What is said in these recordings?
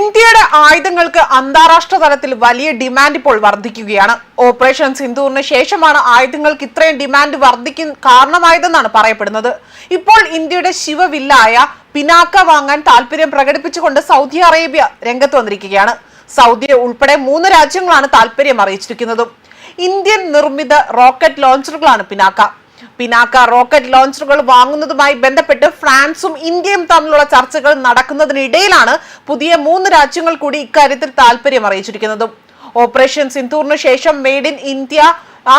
ഇന്ത്യയുടെ ആയുധങ്ങൾക്ക് അന്താരാഷ്ട്ര തലത്തിൽ വലിയ ഡിമാൻഡ് ഇപ്പോൾ വർദ്ധിക്കുകയാണ്. ഓപ്പറേഷൻ സിന്ദൂറിന് ശേഷമാണ് ആയുധങ്ങൾക്ക് ഇത്രയും ഡിമാൻഡ് വർദ്ധിക്കാൻ കാരണമായതെന്നാണ് പറയപ്പെടുന്നത്. ഇപ്പോൾ ഇന്ത്യയുടെ ശിവവില്ലായ പിനാക്ക വാങ്ങാൻ താല്പര്യം പ്രകടിപ്പിച്ചുകൊണ്ട് സൗദി അറേബ്യ രംഗത്ത് വന്നിരിക്കുകയാണ്. സൗദി ഉൾപ്പെടെ 3 രാജ്യങ്ങളാണ് താല്പര്യം അറിയിച്ചിരിക്കുന്നതും. ഇന്ത്യൻ നിർമ്മിത റോക്കറ്റ് ലോഞ്ചറുകളാണ് പിനാക്ക റോക്കറ്റ് ലോഞ്ചറുകൾ വാങ്ങുന്നതുമായി ബന്ധപ്പെട്ട് ഫ്രാൻസും ഇന്ത്യയും തമ്മിലുള്ള ചർച്ചകൾ നടക്കുന്നതിനിടയിലാണ് പുതിയ 3 രാജ്യങ്ങൾ കൂടി ഇക്കാര്യത്തിൽ താല്പര്യം അറിയിച്ചിരിക്കുന്നതും. ഓപ്പറേഷൻ സിന്ദൂറിന് ശേഷം മെയ്ഡ് ഇൻ ഇന്ത്യ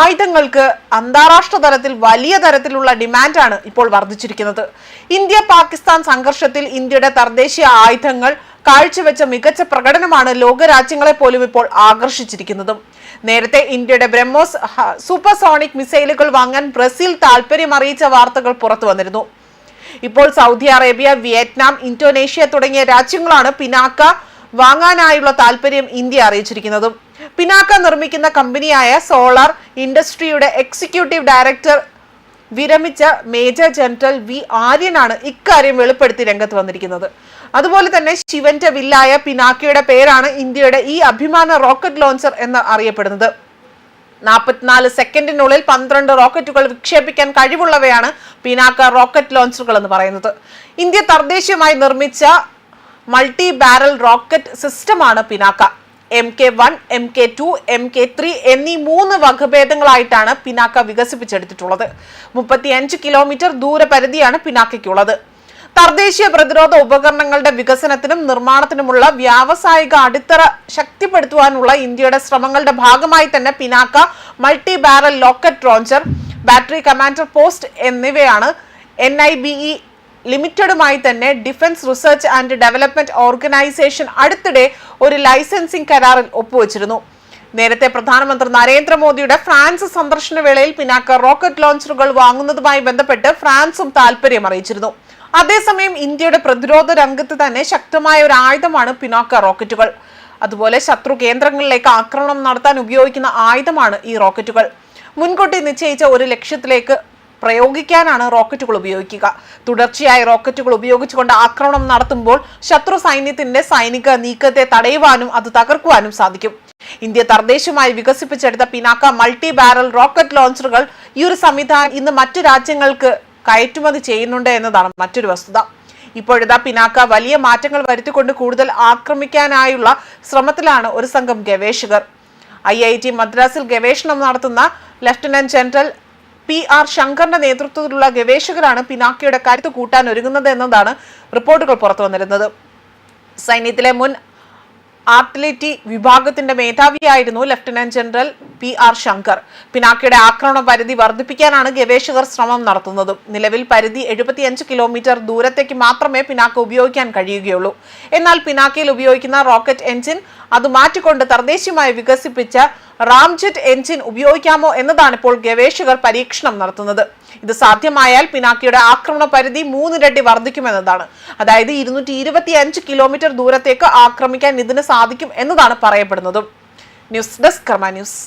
ആയുധങ്ങൾക്ക് അന്താരാഷ്ട്ര തലത്തിൽ വലിയ തരത്തിലുള്ള ഡിമാൻഡാണ് ഇപ്പോൾ വർദ്ധിച്ചിരിക്കുന്നത്. ഇന്ത്യ പാകിസ്ഥാൻ സംഘർഷത്തിൽ ഇന്ത്യയുടെ തദ്ദേശീയ ആയുധങ്ങൾ കാഴ്ചവെച്ച മികച്ച പ്രകടനമാണ് ലോകരാജ്യങ്ങളെ പോലും ഇപ്പോൾ ആകർഷിച്ചിരിക്കുന്നതും. നേരത്തെ ഇന്ത്യയുടെ ബ്രഹ്മോസ് സൂപ്പർസോണിക് മിസൈലുകൾ വാങ്ങാൻ ബ്രസീൽ താല്പര്യം അറിയിച്ച വാർത്തകൾ പുറത്തു വന്നിരുന്നു. ഇപ്പോൾ സൗദി അറേബ്യ, വിയറ്റ്നാം, ഇന്തോനേഷ്യ തുടങ്ങിയ രാജ്യങ്ങളാണ് പിനാക്ക വാങ്ങാനായുള്ള താല്പര്യം ഇന്ത്യ അറിയിച്ചിരിക്കുന്നതും. പിനാക്ക നിർമ്മിക്കുന്ന കമ്പനിയായ സോളാർ ഇൻഡസ്ട്രിയുടെ എക്സിക്യൂട്ടീവ് ഡയറക്ടർ വിരമിച്ച മേജർ ജനറൽ വി ആര്യനാണ് ഇക്കാര്യം വെളിപ്പെടുത്തി രംഗത്ത് വന്നിരിക്കുന്നത്. അതുപോലെ തന്നെ ശിവന്റെ വില്ലായ പിനാക്കയുടെ പേരാണ് ഇന്ത്യയുടെ ഈ അഭിമാന റോക്കറ്റ് ലോഞ്ചർ എന്ന് അറിയപ്പെടുന്നത്. 44 സെക്കൻഡിനുള്ളിൽ 12 റോക്കറ്റുകൾ വിക്ഷേപിക്കാൻ കഴിവുള്ളവയാണ് പിനാക്ക റോക്കറ്റ് ലോഞ്ചറുകൾ എന്ന് പറയുന്നത്. ഇന്ത്യ തദ്ദേശീയമായി നിർമ്മിച്ച മൾട്ടി ബാരൽ റോക്കറ്റ് സിസ്റ്റമാണ് പിനാക്ക. MK1, MK2, MK3 എന്നീ 3 വകഭേദങ്ങളായിട്ടാണ് പിനാക്ക വികസിപ്പിച്ചെടുത്തിട്ടുള്ളത്. 35 കിലോമീറ്റർ ദൂരപരിധിയാണ് പിനാക്കയ്ക്കുള്ളത്. തദ്ദേശീയ പ്രതിരോധ ഉപകരണങ്ങളുടെ വികസനത്തിനും നിർമ്മാണത്തിനുമുള്ള വ്യാവസായിക അടിത്തറ ശക്തിപ്പെടുത്തുവാനുള്ള ഇന്ത്യയുടെ ശ്രമങ്ങളുടെ ഭാഗമായി തന്നെ Pinaka multi barrel rocket launcher, battery commander post എന്നിവയാണ് NIBE ലിമിറ്റഡുമായി തന്നെ defence research and development organisation അടുത്തിടെ ഒരു ലൈസൻസിംഗ് കരാറിൽ ഒപ്പുവെച്ചിരുന്നു. നേരത്തെ പ്രധാനമന്ത്രി നരേന്ദ്രമോദിയുടെ ഫ്രാൻസ് സന്ദർശന വേളയിൽ പിനാക്ക റോക്കറ്റ് ലോഞ്ചറുകൾ വാങ്ങുന്നതുമായി ബന്ധപ്പെട്ട് ഫ്രാൻസും താല്പര്യം അറിയിച്ചിരുന്നു. അതേസമയം ഇന്ത്യയുടെ പ്രതിരോധ രംഗത്ത് തന്നെ ശക്തമായ ഒരു ആയുധമാണ് പിനാക്ക റോക്കറ്റുകൾ. അതുപോലെ ശത്രു കേന്ദ്രങ്ങളിലേക്ക് ആക്രമണം നടത്താൻ ഉപയോഗിക്കുന്ന ആയുധമാണ് ഈ റോക്കറ്റുകൾ. മുൻകൂട്ടി നിശ്ചയിച്ച ഒരു ലക്ഷ്യത്തിലേക്ക് പ്രയോഗിക്കാനാണ് റോക്കറ്റുകൾ ഉപയോഗിക്കുക. തുടർച്ചയായി റോക്കറ്റുകൾ ഉപയോഗിച്ചുകൊണ്ട് ആക്രമണം നടത്തുമ്പോൾ ശത്രു സൈന്യത്തിന്റെ സൈനിക നീക്കത്തെ തടയുവാനും അത് തകർക്കുവാനും സാധിക്കും. ഇന്ത്യ തദ്ദേശീയമായി വികസിപ്പിച്ചെടുത്ത പിനാക്ക മൾട്ടി ബാരൽ റോക്കറ്റ് ലോഞ്ചറുകൾ ഈ ഒരു സംവിധാനം ഇന്ന് മറ്റു രാജ്യങ്ങൾക്ക് കയറ്റുമതി ചെയ്യുന്നുണ്ട് എന്നതാണ് മറ്റൊരു വസ്തുത. ഇപ്പോഴിതാ പിനാക്ക വലിയ മാറ്റങ്ങൾ വരുത്തിക്കൊണ്ട് കൂടുതൽ ആക്രമിക്കാനായുള്ള ശ്രമത്തിലാണ് ഒരു സംഘം ഗവേഷകർ. IIT മദ്രാസിൽ ഗവേഷണം നടത്തുന്ന ലഫ്റ്റനന്റ് ജനറൽ PR ശങ്കറിന്റെ നേതൃത്വത്തിലുള്ള ഗവേഷകരാണ് പിനാക്കയുടെ കരുത്ത് കൂട്ടാൻ ഒരുങ്ങുന്നത് എന്നതാണ് റിപ്പോർട്ടുകൾ പുറത്തു വന്നിരുന്നത്. സൈന്യത്തിലെ മുൻ ആർട്ടിലറി വിഭാഗത്തിന്റെ മേധാവിയായിരുന്നു ലഫ്റ്റനന്റ് ജനറൽ PR ശങ്കർ. പിനാക്കയുടെ ആക്രമണ പരിധി വർദ്ധിപ്പിക്കാനാണ് ഗവേഷകർ ശ്രമം നടത്തുന്നത്. നിലവിൽ പരിധി 75 കിലോമീറ്റർ ദൂരത്തേക്ക് മാത്രമേ പിനാക്ക ഉപയോഗിക്കാൻ കഴിയുകയുള്ളൂ. എന്നാൽ പിനാക്കയിൽ ഉപയോഗിക്കുന്ന റോക്കറ്റ് എഞ്ചിൻ അത് മാറ്റിക്കൊണ്ട് തദ്ദേശീയമായി വികസിപ്പിച്ച റാംജെറ്റ് എഞ്ചിൻ ഉപയോഗിക്കാമോ എന്നതാണ് ഇപ്പോൾ ഗവേഷകർ പരീക്ഷണം നടത്തുന്നത്. ഇത് സാധ്യമായാൽ പിനാക്കയുടെ ആക്രമണ പരിധി 3 ഇരട്ടി വർദ്ധിക്കുമെന്നതാണ്. അതായത് 225 കിലോമീറ്റർ ദൂരത്തേക്ക് ആക്രമിക്കാൻ ഇതിന് സാധിക്കും എന്നതാണ് പറയപ്പെടുന്നതും. ന്യൂസ് ഡെസ്ക് കർമ്മ ന്യൂസ്.